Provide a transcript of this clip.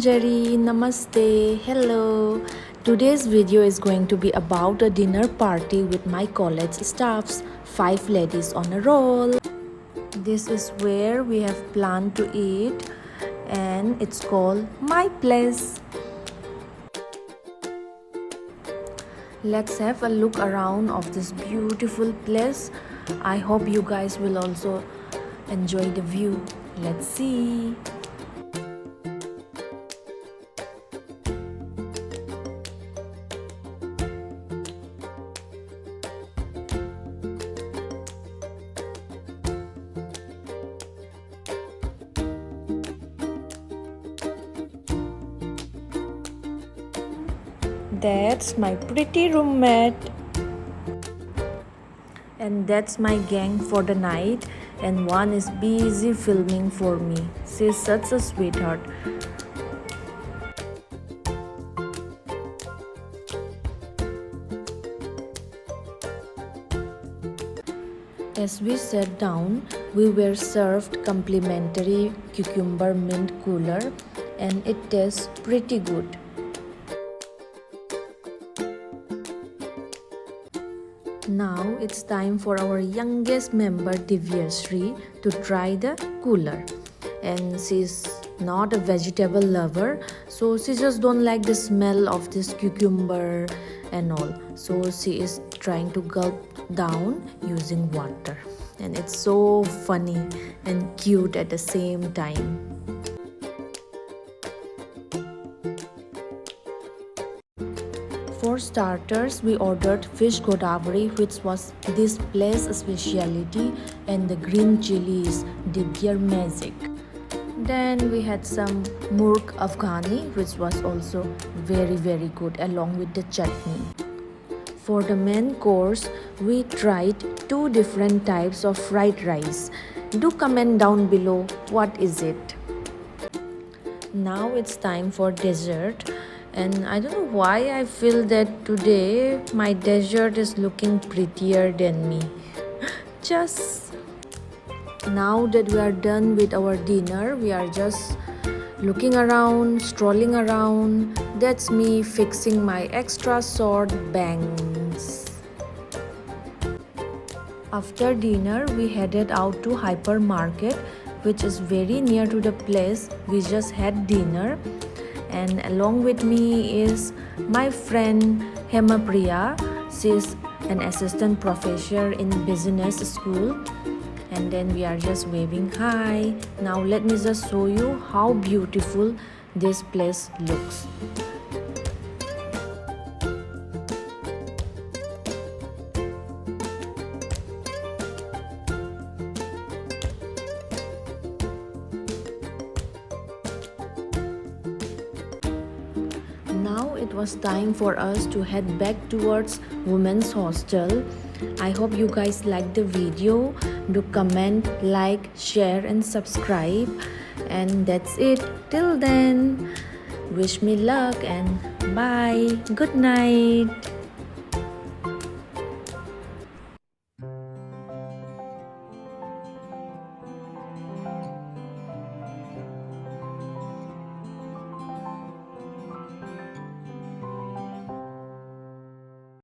Manjari, Namaste, hello. Today's video is going to be about a dinner party with my college staffs, 5 ladies on a roll. This is where we have planned to eat and it's called My Place. Let's have a look around of this beautiful place. I hope you guys will also enjoy the view. Let's see. That's my pretty roommate. And that's my gang for the night. And one is busy filming for me. She's such a sweetheart. As we sat down, we were served complimentary cucumber mint cooler and it tastes pretty good. Now it's time for our youngest member Divyashree to try the cooler. And she's not a vegetable lover, so she just don't like the smell of this cucumber and all. So she is trying to gulp down using water. And it's so funny and cute at the same time. For starters, we ordered fish godavari, which was this place's specialty, and the green chilies did their magic. Then we had some murg afghani, which was also very good, along with the chutney. For the main course, we tried 2 different types of fried rice. Do comment down below what is it. Now it's time for dessert. And I don't know why I feel that today my dessert is looking prettier than me. Just now that we are done with our dinner, we are just looking around, strolling around. That's me fixing my extra short bangs. After dinner, we headed out to hypermarket, which is very near to the place we just had dinner. And along with me is my friend Hemapriya. She's an assistant professor in business school. And then we are just waving hi. Now let me just show you how beautiful this place looks. Now it was time for us to head back towards women's hostel. I hope you guys liked the video. Do comment, like, share and subscribe. And that's it. Till then, wish me luck and bye. Good night.